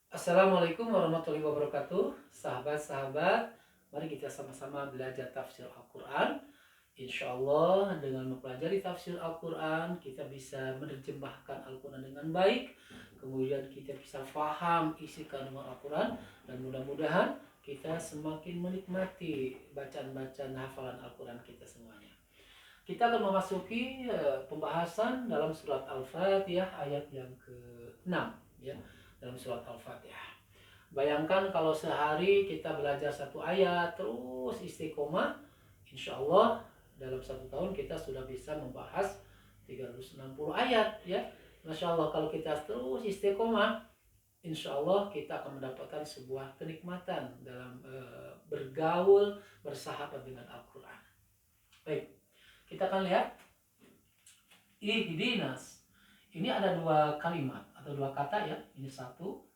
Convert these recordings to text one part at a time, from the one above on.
Assalamualaikum warahmatullahi wabarakatuh. Sahabat-sahabat, mari kita sama-sama belajar tafsir Al-Quran. Insya Allah dengan mempelajari tafsir Al-Quran, kita bisa menerjemahkan Al-Quran dengan baik. Kemudian kita bisa faham isi kandungan Al-Quran. Dan mudah-mudahan kita semakin menikmati bacaan-bacaan hafalan Al-Quran kita semuanya. Kita akan memasuki pembahasan dalam surat Al-Fatihah ayat yang ke-6 ya. Dalam surat Al-Fatihah. Bayangkan kalau sehari kita belajar satu ayat terus istiqomah, insya Allah dalam satu tahun kita sudah bisa membahas 360 ayat ya. Masya Allah, kalau kita terus istiqomah, insya Allah kita akan mendapatkan sebuah kenikmatan dalam bergaul, bersahabat dengan Al-Quran. Baik, kita akan lihat ihdinas. Ini ada dua kalimat atau dua kata ya. Ini satu,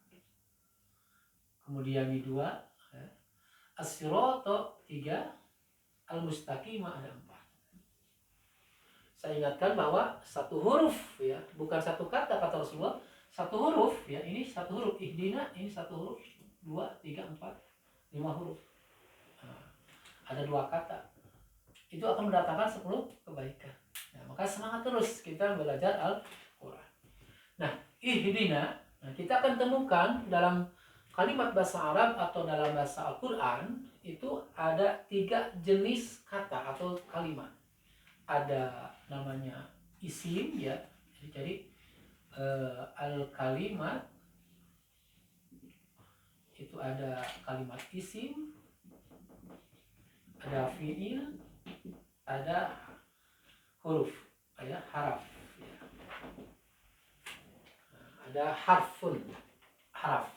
kemudian ini dua, ya. As-sirata tiga, al-mustaqimah ada empat. Saya ingatkan bahwa satu huruf ya, bukan satu kata Rasulullah, satu huruf ya, ini satu huruf ihdina, ini satu huruf, dua, tiga, empat, lima huruf. Nah, ada dua kata. Itu akan mendatangkan 10 kebaikan. Nah, maka semangat terus kita belajar Al-Quran. Nah, ihdina, kita akan temukan dalam kalimat bahasa Arab atau dalam bahasa Al-Quran itu ada 3 jenis kata atau kalimat. Ada namanya isim ya, jadi al-kalimat itu ada kalimat isim, ada fiil, ada huruf, ada haraf ya. Ada harfun, haraf,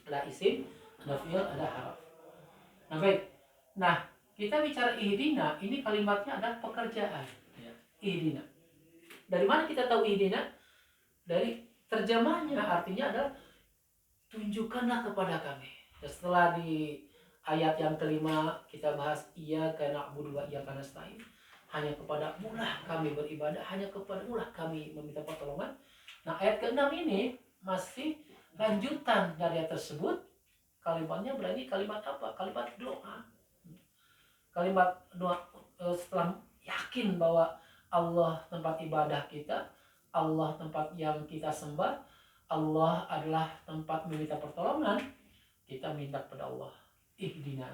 ada isim, ada fiil, ada haraf. Nah baik, nah kita bicara ihdina, ini kalimatnya ada pekerjaan ya. Ihdina, dari mana kita tahu ihdina? Dari terjemahnya, artinya adalah tunjukkanlah kepada kami. Dan setelah di ayat yang kelima kita bahas iyyaka na'budu wa iyyaka nasta'in, hanya kepadamu lah kami beribadah, hanya kepadamu lah kami meminta pertolongan. Nah ayat ke-6 ini masih lanjutan dari ayat tersebut. Kalimatnya berarti kalimat apa? Kalimat doa. Kalimat doa setelah yakin bahwa Allah tempat ibadah kita, Allah tempat yang kita sembah, Allah adalah tempat meminta pertolongan, kita minta kepada Allah ihdina.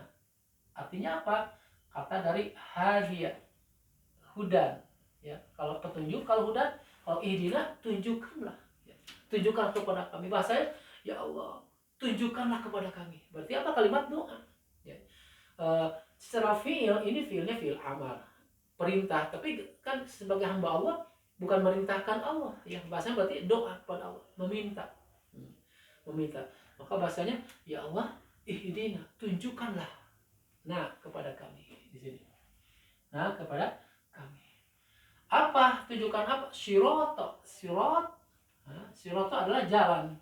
Artinya apa? Kata dari hadiyah, hudan ya. Kalau petunjuk, kalau hudan, kalau ihdina tunjukkanlah ya. Tunjukkanlah kepada kami. Bahasanya ya Allah tunjukkanlah kepada kami. Berarti apa? Kalimat doa ya. Secara fiil, ini fiilnya fiil amar, perintah. Tapi kan sebagai hamba Allah bukan merintahkan Allah ya. Bahasanya berarti doa kepada Allah, meminta. Meminta. Maka bahasanya ya Allah ihdina, tunjukkanlah nah kepada kami di sini. Nah kepada kami. Apa? Tunjukkan apa? Siroto. Sirot. Nah, siroto adalah jalan.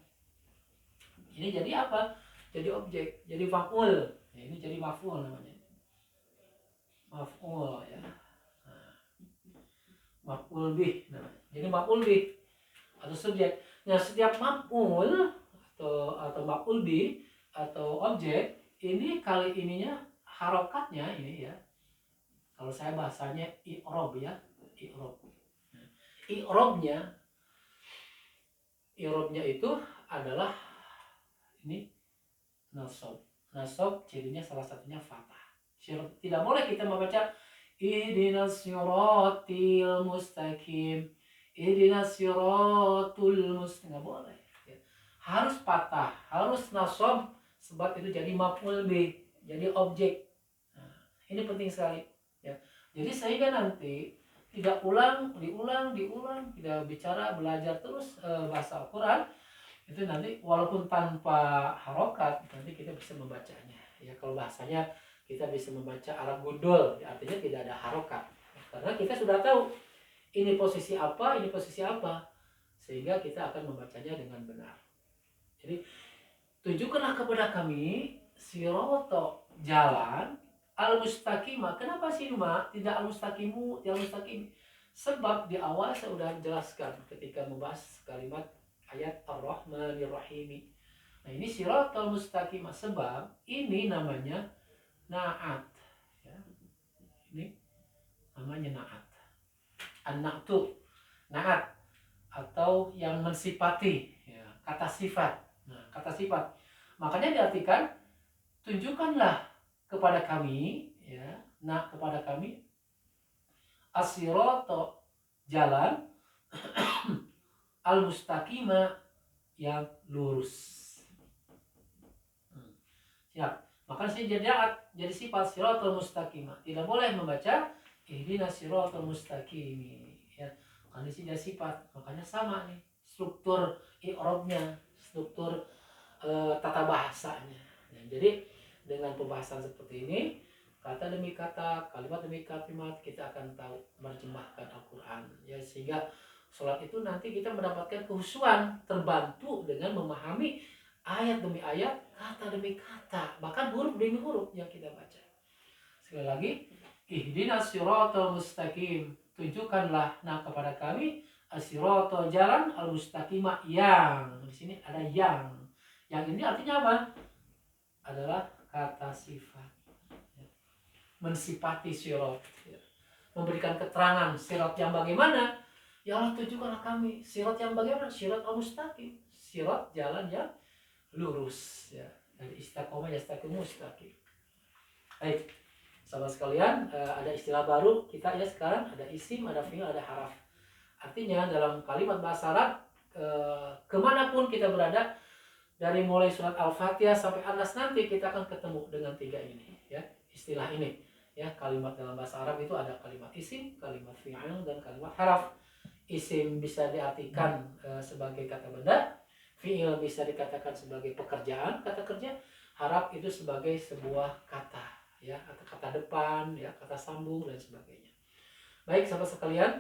Ini jadi apa? Jadi objek. Jadi maf'ul. Ya, ini jadi maf'ul namanya. Maf'ul ya. Nah, maf'ul bih namanya. Jadi maf'ul bih atau subjek. Nah setiap maf'ul atau maf'ul bih atau objek ini kali ininya harokatnya ini ya. Kalau saya bahasanya i'rob ya, i'rob. I'robnya itu adalah ini nasab. Nasab cirinya salah satunya fathah. Tidak boleh kita membaca ihdinas siratal mustaqim, ihdinas siratul mustaqim, nggak boleh. Harus patah, harus nasab, sebab itu jadi maf'ul bih, jadi objek. Nah, ini penting sekali ya. Jadi sehingga nanti tidak diulang, kita bicara belajar terus bahasa Al-Quran itu nanti walaupun tanpa harokat nanti kita bisa membacanya ya. Kalau bahasanya kita bisa membaca Arab gundul ya, artinya tidak ada harokat karena kita sudah tahu ini posisi apa, ini posisi apa, sehingga kita akan membacanya dengan benar. Jadi tunjukkanlah kepada kami siroto, jalan, al-mustaqimah. Kenapa sih Mak tidak al-mustaqimu, yang mustaqim? Sebab di awal saya sudah jelaskan ketika membahas kalimat ayat Ar-Rahmanir Rahim. Nah, ini siratal mustaqim, sebab ini namanya naat. Ya. Ini namanya naat. An-na'tu, naat atau yang mensifati, ya, kata sifat. Nah, kata sifat. Makanya diartikan tunjukkanlah kepada kami, ya, nah kepada kami as-sirata, jalan al-mustaqima, yang lurus. Siap. Maka sih jadi sifat siratal mustaqimah. Tidak boleh membaca ihdinas siratal mustaqim. Ya. Karena sih jadi sifat. Makanya sama nih struktur i'rabnya, struktur tata bahasanya. Ya, jadi dengan pembahasan seperti ini, kata demi kata, kalimat demi kalimat, kita akan tahu menerjemahkan Al-Quran. Ya, sehingga sholat itu nanti kita mendapatkan kehusuan, terbantu dengan memahami ayat demi ayat, kata demi kata, bahkan huruf demi huruf yang kita baca. Sekali lagi, ihdinas siratal mustaqim, tunjukkanlah kepada kami as-siratal, jalan al-mustaqimah, yang di sini ada yang ini artinya apa? Adalah kata sifat, mensifati sirat, memberikan keterangan sirat yang bagaimana. Ya Allah, tunjukkanlah kami sirat yang bagaimana, sirat al-mustaqim, sirat jalan yang lurus, ya, dari istiqomah yastaqimu mustaqim. Baik, sahabat sekalian, ada istilah baru kita ya sekarang, ada isim, ada fi'il, ada haraf. Artinya dalam kalimat bahasa Arab, kemanapun kita berada, dari mulai surat Al-Fatihah sampai An-Nas, nanti kita akan ketemu dengan tiga ini, ya, istilah ini. Ya, kalimat dalam bahasa Arab itu ada kalimat isim, kalimat fi'il, dan kalimat haraf. Isim bisa diartikan sebagai kata benda, fi'il bisa dikatakan sebagai pekerjaan, kata kerja, haraf itu sebagai sebuah kata, ya, atau kata depan, ya, kata sambung, dan sebagainya. Baik, sahabat sekalian,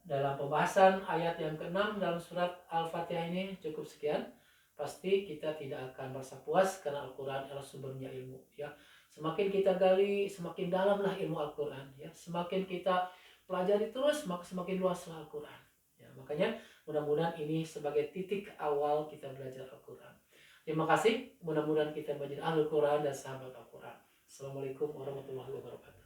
dalam pembahasan ayat yang ke-6 dalam surat Al-Fatihah ini cukup sekian. Pasti kita tidak akan merasa puas, karena Al-Quran adalah sumbernya ilmu, ya. Semakin kita gali, semakin dalamlah ilmu Al-Quran, ya. Semakin kita pelajari terus, maka semakin luaslah Al-Quran, ya. Makanya mudah-mudahan ini sebagai titik awal kita belajar Al-Quran. Terima kasih, mudah-mudahan kita menjadi Al-Quran dan sahabat Al-Quran. Assalamualaikum warahmatullahi wabarakatuh.